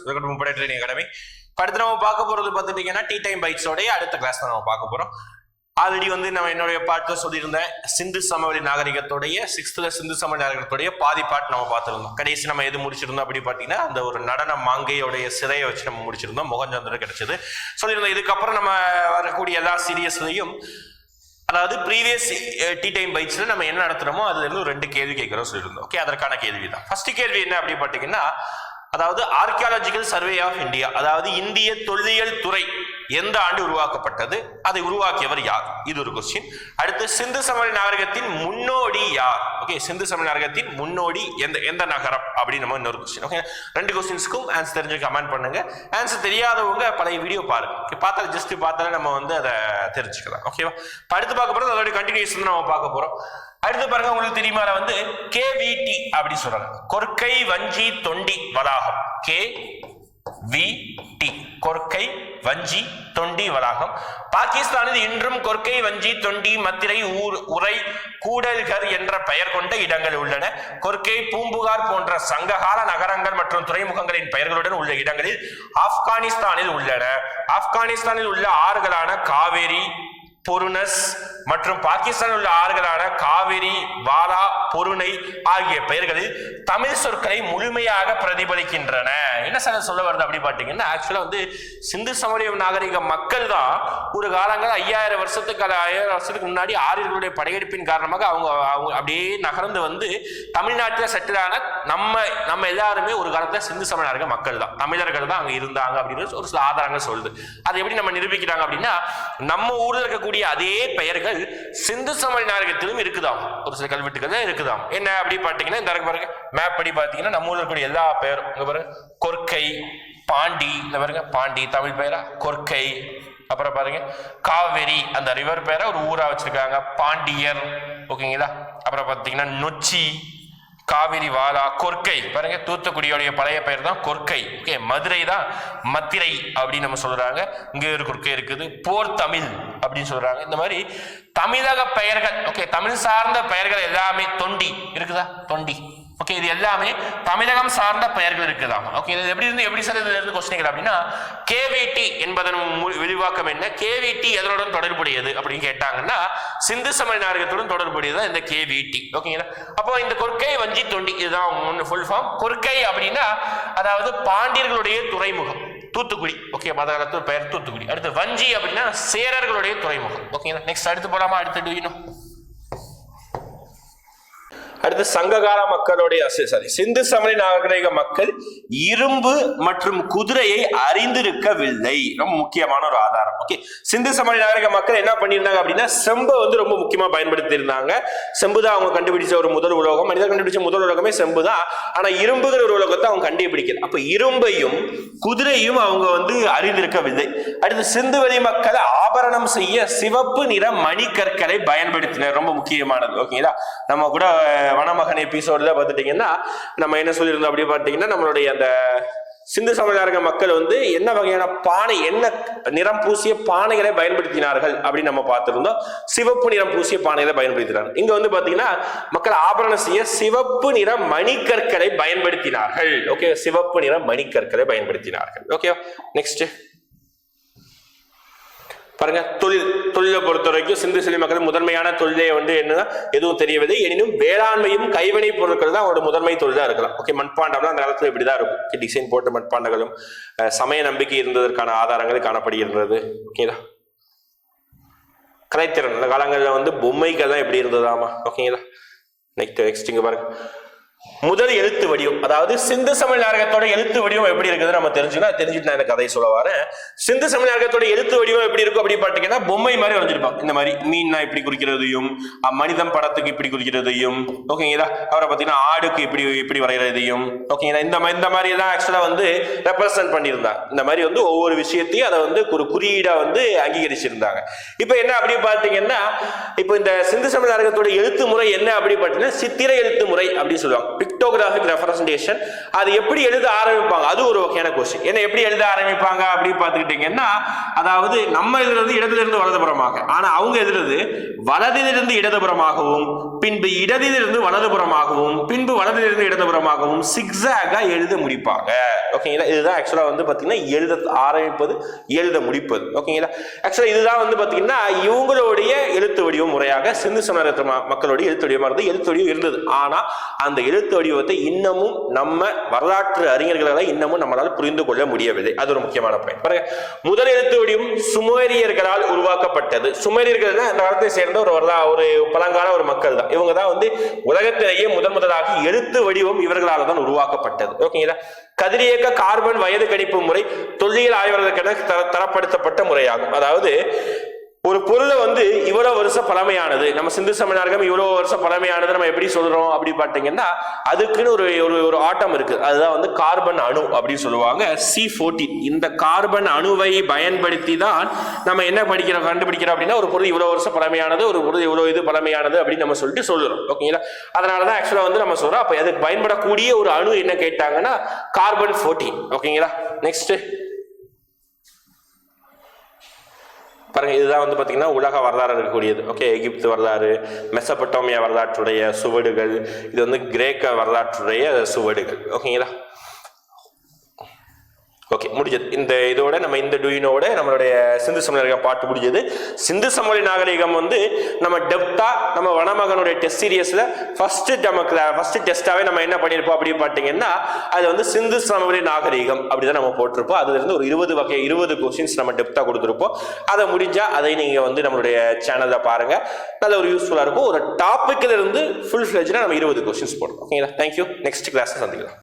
Welcome to முப்படை training academy. அடுத்து நம்ம பார்க்க போறது பார்த்துட்டீங்கன்னா டீ டைம் பைட்ஸோடைய அடுத்த கிளாஸ் தான் நம்ம பார்க்க போறோம். ஆல்ரெடி வந்து நம்ம என்னுடைய பாட்டுல சொல்லியிருந்தேன், சிந்து சமவெளி நாகரிகத்துடைய 6th சிந்து சமவெளி நாகரிகத்துடைய பாதி பாட்டு நம்ம பார்த்துருந்தோம். கடைசி நம்ம எது முடிச்சிருந்தோம் அப்படி பார்த்தீங்கன்னா அந்த ஒரு நடன மாங்கையோடைய சிறையை வச்சு நம்ம முடிச்சிருந்தோம். மொகஞ்சந்திரம் கிடைச்சது சொல்லியிருந்தோம். இதுக்கப்புறம் நம்ம வரக்கூடிய எல்லா சீரியஸ்லையும் அதாவது ப்ரீவியஸ் டீ டைம் பைட்ஸ்ல நம்ம என்ன நடத்துறோமோ அதுல இருந்து 2 கேள்வி கேட்கிறோம் சொல்லியிருந்தோம். ஓகே, அதற்கான கேள்வி தான். ஃபர்ஸ்ட் கேள்வி என்ன அப்படி பார்த்தீங்கன்னா, அதாவது ஆர்கியாலஜிக்கல் சர்வே ஆஃப் இந்தியா, அதாவது இந்திய தொல்லியல் துறை எந்த ஆண்டு உருவாக்கப்பட்டது, அதை உருவாக்கியவர் யார், இது ஒரு கொஸ்டின். அடுத்து சிந்து சமவெளி நாகரிகத்தின் முன்னோடி யார். ஓகே, சிந்து சமவெளி நாகரிகத்தின் முன்னோடி எந்த நகரம் அப்படின்னு நம்ம இன்னொரு கொஸ்டின். ஓகே, 2 கொஸ்டின்ஸ்க்கும் ஆன்சர் தெரிஞ்சு கமெண்ட் பண்ணுங்க. ஆன்சர் தெரியாதவங்க பழைய வீடியோ பாருங்க, பார்த்தாலும் ஜஸ்ட் பார்த்தாலே நம்ம வந்து அதை தெரிஞ்சுக்கலாம். ஓகேவா, அடுத்து பார்க்க போறோம் அதோட கண்டினியூஷன் நம்ம பார்க்க போறோம். அடுத்து பாருங்க, உங்களுக்கு தெரியுமா வந்து KVT அப்படி சொல்றாங்க, கொற்கை வஞ்சி தொண்டி வளாகம். KVT, கொற்கை வஞ்சி தொண்டி வளாகம். பாகிஸ்தானில் இன்றும் கொற்கை வஞ்சி தொண்டி மத்திரை உரை கூடல்கர் என்ற பெயர் கொண்ட இடங்கள் உள்ளன. கொற்கை பூம்புகார் போன்ற சங்ககால நகரங்கள் மற்றும் துறைமுகங்களின் பெயர்களுடன் உள்ள இடங்களில் ஆப்கானிஸ்தானில் உள்ளன. ஆப்கானிஸ்தானில் உள்ள ஆறுகளான காவேரி, பொருணஸ் மற்றும் பாகிஸ்தானில் உள்ள ஆறுகளான காவிரி, வாலா, பொருணை ஆகிய பெயர்களில் தமிழ் சொற்களை முழுமையாக பிரதிபலிக்கின்றன. என்ன சார் சொல்ல வருது அப்படி பார்த்தீங்கன்னா, ஆக்சுவலா வந்து சிந்து சமவெளி நாகரிக மக்கள் தான் ஒரு காலங்கள் 5000 வருஷத்துக்கு முன்னாடி ஆரியர்களுடைய படையெடுப்பின் காரணமாக அவங்க அப்படியே நகர்ந்து வந்து தமிழ்நாட்டில் செட்டில் ஆன நம்ம எல்லாருமே ஒரு காலத்துல சிந்து சமவெளி நாகரிக மக்கள் தான், தமிழர்கள் தான் அங்க இருந்தாங்க அப்படின்னு ஒரு சில ஆதாரங்கள் சொல்லுது. அதை எப்படி நம்ம நிரூபிக்கிறாங்க அப்படின்னா, நம்ம ஊர்ல இருக்கக்கூடிய அதே பெயர்கள் சிந்து சமவெளி நாகரிகத்திலும் இருக்குதாம், ஒரு சில கல்வெட்டுகள் இருக்குதாம். என்ன அப்படி பார்த்தீங்கன்னா, இந்த பாருங்க மேப் படி பார்த்தீங்கன்னா நம்ம ஊர்ல இருக்கக்கூடிய எல்லா பெயரும் இங்க பாருங்க, கொற்கை, பாண்டி, இந்த பாருங்க பாண்டி தமிழ் பெயரா, கொற்கை. அப்புறம் பாருங்க காவேரி, அந்த ரிவர் பெயரை ஒரு ஊரா வச்சிருக்காங்க, பாண்டியர். ஓகேங்களா, அப்புறம் பார்த்தீங்கன்னா நொச்சி, காவிரி, வாலா, கொற்கை. பாருங்க தூத்துக்குடியோடைய பழைய பெயர் தான் கொற்கை. ஓகே, மதுரை தான் மத்திரை அப்படின்னு நம்ம சொல்றாங்க. இங்க ஒரு கொற்கை இருக்குது. போர் தமிழ் அப்படின்னு சொல்றாங்க. இந்த மாதிரி தமிழக பெயர்கள், ஓகே, தமிழ் சார்ந்த பெயர்கள் எல்லாமே, தொண்டி இருக்குதா, தொண்டி. ஓகே, இது எல்லாமே தமிழகம் சார்ந்த பெயர்கள் இருக்குதாம். ஓகே, இது எப்படி சார் இதுல இருந்து கொஸ்டின் அப்படின்னா, KVT என்பதன் விரிவாக்கம் என்ன, KVT எதனுடன் தொடர்புடையது அப்படின்னு கேட்டாங்கன்னா, சிந்து சமவெளி நாகரிகத்துடன் தொடர்புடையது இந்த KVT. ஓகேங்களா, அப்போ இந்த கொற்கை வஞ்சி தொண்டி இதுதான் ஃபுல் ஃபார்ம். கொற்கை அப்படின்னா அதாவது பாண்டியர்களுடைய துறைமுகம், தூத்துக்குடி. ஓகே, மதகாலத்து பெயர் தூத்துக்குடி. அடுத்து வஞ்சி அப்படின்னா சேரர்களுடைய துறைமுகம். ஓகேங்களா, நெக்ஸ்ட் அடுத்து போலாமா, அடுத்து அடுத்து சங்ககால மக்களுடைய சிந்து சமவெளி நாகரிக மக்கள் இரும்பு மற்றும் குதிரையை அறிந்திருக்கவில்லை. ரொம்ப முக்கியமான ஒரு ஆதாரம். ஓகே, சிந்து சமவெளி நாகரிக மக்கள் என்ன பண்ணியிருந்தாங்க அப்படின்னா, செம்பை வந்து ரொம்ப முக்கியமா பயன்படுத்தி இருந்தாங்க. செம்பு தான் அவங்க கண்டுபிடிச்ச ஒரு முதல் உலோகம், மனிதர் கண்டுபிடிச்ச முதல் உலகமே செம்பு தான். ஆனா இரும்புங்கிற ஒரு உலகத்தை அவங்க கண்டுபிடிக்கல. அப்ப இரும்பையும் குதிரையும் அவங்க வந்து அறிந்திருக்கவில்லை. அடுத்து சிந்துவெளி மக்கள் ஆபரணம் செய்ய சிவப்பு நிற மணிக்கற்களை பயன்படுத்தினர். ரொம்ப முக்கியமானது. ஓகேங்களா, நம்ம கூட வனமகன் எபிசோட்ல பார்த்துட்டீங்கன்னா நம்ம என்ன சொல்லியிருந்தோம் அப்படி பார்த்தீங்கன்னா, நம்மளுடைய அந்த சிந்து சமவெளி நாகரிக மக்கள் வந்து என்ன வகையான பானை, என்ன நிறம் பூசிய பானைகளை பயன்படுத்தினார்கள் அப்படின்னு நம்ம பார்த்திருந்தோம். சிவப்பு நிறம் பூசிய பானைகளை பயன்படுத்தினார்கள். இங்க வந்து பாத்தீங்கன்னா மக்கள் ஆபரணம் செய்ய சிவப்பு நிற மணிக்கற்களை பயன்படுத்தினார்கள். ஓகே, சிவப்பு நிற மணிக்கற்களை பயன்படுத்தினார்கள். ஓகே, நெக்ஸ்ட் பாருங்க, தொழிலை பொறுத்த வரைக்கும் சிந்து சமவெளி மக்கள் முதன்மையான தொழிலை வந்து என்ன எதுவும் தெரியவில்லை. எனினும் வேளாண்மையும் கைவினை பொருட்கள் தான் அவரோட முதன்மை தொழிலா இருக்கலாம். ஓகே, மண்பாண்டம்லாம் அந்த காலத்துல இப்படிதான் இருக்கும், டிசைன் போட்ட மண்பாண்டங்களும் சமய நம்பிக்கை இருந்ததற்கான ஆதாரங்கள் காணப்படுகின்றது. ஓகேங்களா, கலைத்திறன் அந்த காலங்களில் வந்து பொம்மைகள் தான் எப்படி இருந்ததாமா. ஓகேங்களா, நெக்ஸ்ட் இங்க பாருங்க, முதல் எழுத்து வடிவம், அதாவது சிந்து சமவெளி நாகரிகத்தோட எழுத்து வடிவம் எப்படி இருக்குது நம்ம தெரிஞ்சுட்டு நான் இந்த கதையை சொல்ல வரேன். சிந்து சமவெளி நாகரிகத்தோட எழுத்து வடிவம் எப்படி இருக்கும் அப்படி பார்த்தீங்கன்னா, பொம்மை மாதிரி வரைஞ்சிருப்பாங்க. இந்த மாதிரி மீன்னா இப்படி குறிக்கிறதையும், மனிதன் படத்துக்கு இப்படி குறிக்கிறதையும், ஓகேங்களா, அவரை பார்த்தீங்கன்னா ஆடுக்கு இப்படி வரைகிறதையும், ஓகேங்களா, இந்த மாதிரி தான் ஆக்சுவலா வந்து ரெப்ரசன்ட் பண்ணியிருந்தாங்க. இந்த மாதிரி வந்து ஒவ்வொரு விஷயத்தையும் அதை வந்து ஒரு குறியீடா வந்து அங்கீகரிச்சிருந்தாங்க. இப்போ என்ன அப்படி பார்த்தீங்கன்னா, இப்போ இந்த சிந்து சமவெளி நாகரிகத்தோட எழுத்து முறை என்ன அப்படி பார்த்தீங்கன்னா சித்திர எழுத்து முறை அப்படின்னு சொல்லுவாங்க. Pictographic representation. அது எப்படி எழுத ஆரம்பிப்பாங்க, அது ஒரு வகையான கொஸ்டின். ஏன்னா எப்படி எழுத ஆரம்பிப்பாங்க அப்படி பார்த்துக்கிட்டீங்கன்னா, அதாவது நம்ம எழுதுறது இடதிலிருந்து வலதுபுறமாக, ஆனா அவங்க எழுதுறது வலதிலிருந்து இடதுபுறமாகவும் பின்பு இடதிலிருந்து வலதுபுறமாகவும் பின்பு வலதிலிருந்து இடதுபுறமாகவும் சிக்ஸாகா எழுத முடிப்பாங்க. ஓகேங்களா, இதுதான் ஆக்சுவலா வந்து பாத்தீங்கன்னா எழுத ஆரம்பிப்பது எழுத முடிப்பது. ஓகேங்களா, ஆக்சுவலா இதுதான் வந்து பாத்தீங்கன்னா இவங்களுடைய எழுத்து வடிவ முறையாக சிந்து சமண மக்களுடைய எழுத்து வடிவமா இருந்து எழுத்து வடிவம் இருந்தது. ஆனா அந்த எழுத்து வடிவத்தை இன்னமும் நம்ம வரலாற்று அறிஞர்களால் இன்னமும் நம்மளால் புரிந்து கொள்ள முடியவில்லை. அது ஒரு முக்கியமான பாயிண்ட். பாருங்க, முதல் எழுத்து வடிவம் சுமேரியர்களால் உருவாக்கப்பட்டது. சுமேரியர்கள் அந்த காலத்தை சேர்ந்த ஒரு பழங்கால ஒரு மக்கள் தான். இவங்க தான் வந்து உலகத்திலேயே முதலாக எழுத்து வடிவம் இவர்களால் தான் உருவாக்கப்பட்டது. ஓகேங்களா, கதிரியக்க கார்பன் வயது கணிப்பு முறை தொல்லியல் ஆய்வாளர்களுக்கென தரப்படுத்தப்பட்ட முறையாகும். அதாவது ஒரு பொருளை வந்து இவ்வளவு வருஷம் பழமையானது, நம்ம சிந்து சமணர்கள் இவ்வளவு வருஷம் பழமையானது நம்ம எப்படி சொல்றோம் அப்படி பார்த்தீங்கன்னா அதுக்குன்னு ஒரு ஆட்டம் இருக்கு. அதுதான் வந்து கார்பன் அணு அப்படின்னு சொல்லுவாங்க, C14. இந்த கார்பன் அணுவை பயன்படுத்தி தான் நம்ம என்ன கண்டுபிடிக்கிறோம் அப்படின்னா ஒரு பொருள் இவ்வளவு வருஷம் பழமையானது, ஒரு பொருள் இவ்வளவு இது பழமையானது அப்படின்னு நம்ம சொல்லிட்டு சொல்றோம். ஓகேங்களா, அதனாலதான் ஆக்சுவலா வந்து நம்ம சொல்றோம். அப்ப அதுக்கு பயன்படக்கூடிய ஒரு அணு என்ன கேட்டாங்கன்னா கார்பன் 14. ஓகேங்களா, நெக்ஸ்ட் பாருங்க, இதுதான் வந்து பாத்தீங்கன்னா உலக வரலாறு இருக்கக்கூடியது. ஓகே, எகிப்து வரலாறு, மெசபட்டோமியா வரலாற்றுடைய சுவடுகள், இது வந்து கிரேக்க வரலாற்றுடைய சுவடுகள். ஓகேங்களா, ஓகே முடிஞ்சது. இந்த இதோட நம்ம இந்த டூயினோட நம்மளுடைய சிந்து சமண பாட்டு முடிஞ்சது. சிந்து சமவெளி நாகரிகம் வந்து நம்ம டெப்தா நம்ம வனமகனுடைய டெஸ்ட் சீரியஸ்ல ஃபர்ஸ்ட் டெஸ்டாவே நம்ம என்ன பண்ணிருப்போம் அப்படின்னு பாத்தீங்கன்னா அது வந்து சிந்து சமவெளி நாகரிகம் அப்படிதான் நம்ம போட்டிருப்போம். அதுல இருந்து ஒரு 20 கொஸ்டின்ஸ் நம்ம டெப்தா கொடுத்துருப்போம். அதை முடிஞ்சா அதை நீங்க வந்து நம்மளுடைய சேனல்ல பாருங்க, நல்ல ஒரு யூஸ்ஃபுல்லா இருக்கும். ஒரு டாபிக்ல இருந்து ஃபுல் ஃபிளெஜ்டா நம்ம 20 கொஸ்டின்ஸ் போடுறோம். ஓகேங்களா, தேங்க்யூ. நெக்ஸ்ட் கிளாஸ் சந்திக்கலாம்.